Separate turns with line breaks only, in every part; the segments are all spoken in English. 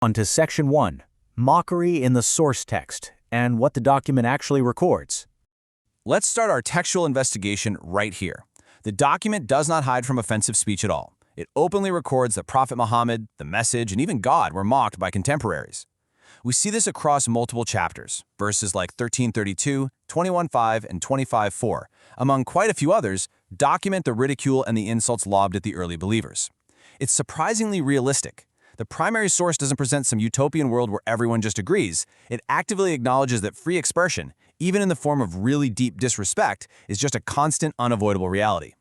On to Section 1, Mockery in the Source Text, and what the document actually records.
Let's start our textual investigation right here. The document does not hide from offensive speech at all. It openly records that Prophet Muhammad, the message, and even God were mocked by contemporaries. We see this across multiple chapters, verses like 13:32, 21:5, and 25:4, among quite a few others, document the ridicule and the insults lobbed at the early believers. It's surprisingly realistic. The primary source doesn't present some utopian world where everyone just agrees. It actively acknowledges that free expression, even in the form of really deep disrespect, is just a constant, unavoidable reality.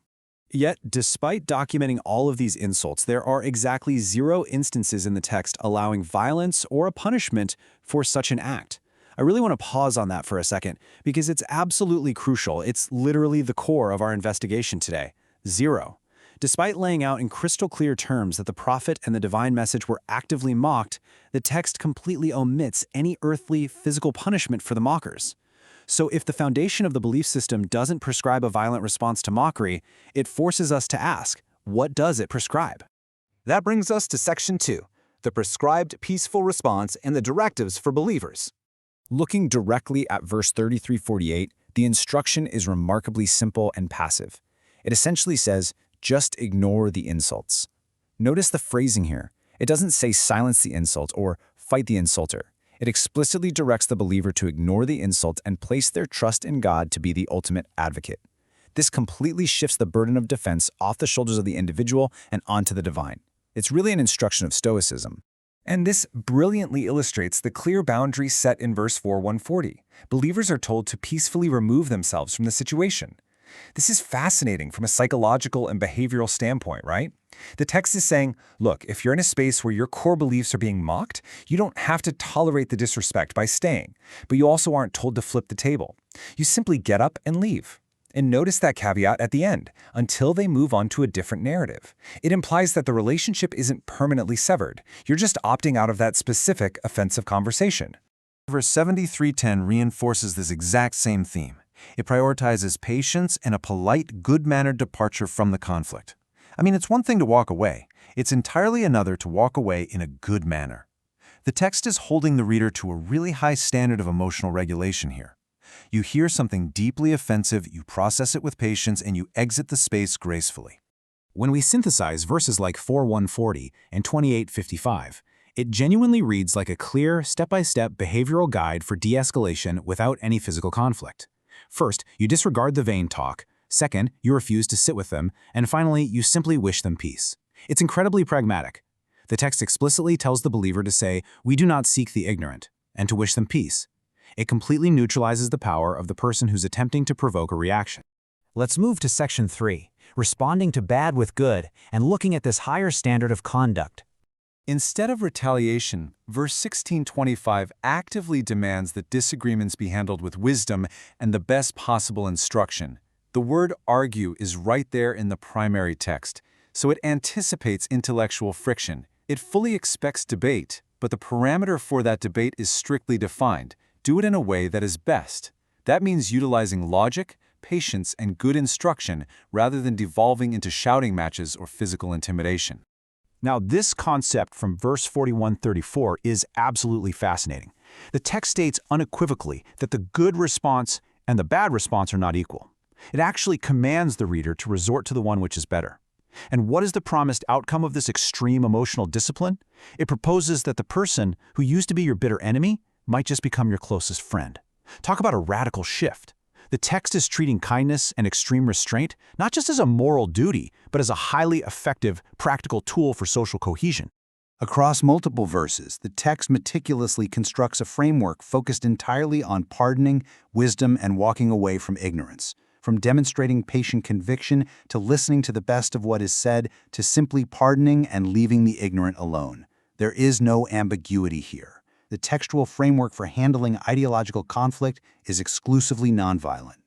Yet, despite documenting all of these insults, there are exactly 0 instances in the text allowing violence or a punishment for such an act. I really want to pause on that for a second, because it's absolutely crucial. It's literally the core of our investigation today. 0. Despite laying out in crystal clear terms that the prophet and the divine message were actively mocked, the text completely omits any earthly, physical punishment for the mockers. So if the foundation of the belief system doesn't prescribe a violent response to mockery, it forces us to ask, what does it prescribe?
That brings us to Section 2, the prescribed peaceful response and the directives for believers.
Looking directly at verse 33-48, the instruction is remarkably simple and passive. It essentially says, just ignore the insults. Notice the phrasing here. It doesn't say silence the insult or fight the insulter. It explicitly directs the believer to ignore the insult and place their trust in God to be the ultimate advocate. This completely shifts the burden of defense off the shoulders of the individual and onto the divine. It's really an instruction of stoicism.
And this brilliantly illustrates the clear boundary set in verse 4:140. Believers are told to peacefully remove themselves from the situation. This is fascinating from a psychological and behavioral standpoint, right? The text is saying, look, if you're in a space where your core beliefs are being mocked, you don't have to tolerate the disrespect by staying, but you also aren't told to flip the table. You simply get up and leave. And notice that caveat at the end, until they move on to a different narrative. It implies that the relationship isn't permanently severed. You're just opting out of that specific offensive conversation.
Verse 73:10 reinforces this exact same theme. It prioritizes patience and a polite, good-mannered departure from the conflict. I mean, it's one thing to walk away. It's entirely another to walk away in a good manner. The text is holding the reader to a really high standard of emotional regulation here. You hear something deeply offensive, you process it with patience, and you exit the space gracefully.
When we synthesize verses like 4:140 and 28:55, it genuinely reads like a clear, step-by-step behavioral guide for de-escalation without any physical conflict. First, you disregard the vain talk. Second, you refuse to sit with them. And finally, you simply wish them peace. It's incredibly pragmatic. The text explicitly tells the believer to say, we do not seek the ignorant, and to wish them peace. It completely neutralizes the power of the person who's attempting to provoke a reaction.
Let's move to Section 3, responding to bad with good and looking at this higher standard of conduct.
Instead of retaliation, verse 1625 actively demands that disagreements be handled with wisdom and the best possible instruction. The word argue is right there in the primary text, so it anticipates intellectual friction. It fully expects debate, but the parameter for that debate is strictly defined. Do it in a way that is best. That means utilizing logic, patience, and good instruction rather than devolving into shouting matches or physical intimidation.
Now, this concept from verse 41:34 is absolutely fascinating. The text states unequivocally that the good response and the bad response are not equal. It actually commands the reader to resort to the one which is better. And what is the promised outcome of this extreme emotional discipline? It proposes that the person who used to be your bitter enemy might just become your closest friend. Talk about a radical shift. The text is treating kindness and extreme restraint not just as a moral duty, but as a highly effective, practical tool for social cohesion.
Across multiple verses, the text meticulously constructs a framework focused entirely on pardoning, wisdom, and walking away from ignorance. From demonstrating patient conviction to listening to the best of what is said to simply pardoning and leaving the ignorant alone. There is no ambiguity here. The textual framework for handling ideological conflict is exclusively nonviolent.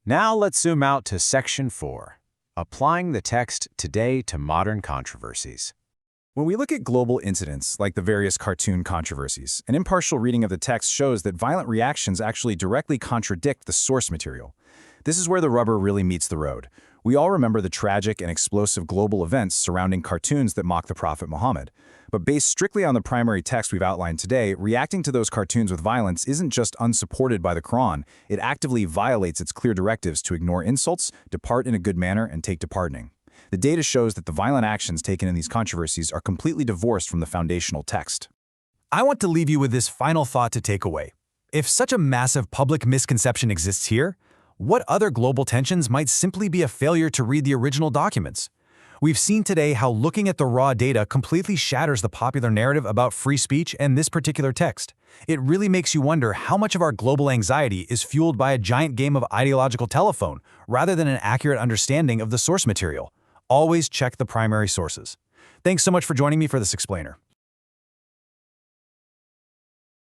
Now let's zoom out to Section 4, applying the text today to modern controversies.
When we look at global incidents, like the various cartoon controversies, an impartial reading of the text shows that violent reactions actually directly contradict the source material. This is where the rubber really meets the road. We all remember the tragic and explosive global events surrounding cartoons that mock the Prophet Muhammad. But based strictly on the primary text we've outlined today, reacting to those cartoons with violence isn't just unsupported by the Quran, it actively violates its clear directives to ignore insults, depart in a good manner, and take to pardoning. The data shows that the violent actions taken in these controversies are completely divorced from the foundational text.
I want to leave you with this final thought to take away. If such a massive public misconception exists here, what other global tensions might simply be a failure to read the original documents? We've seen today how looking at the raw data completely shatters the popular narrative about free speech and this particular text. It really makes you wonder how much of our global anxiety is fueled by a giant game of ideological telephone rather than an accurate understanding of the source material. Always check the primary sources. Thanks so much for joining me for this explainer.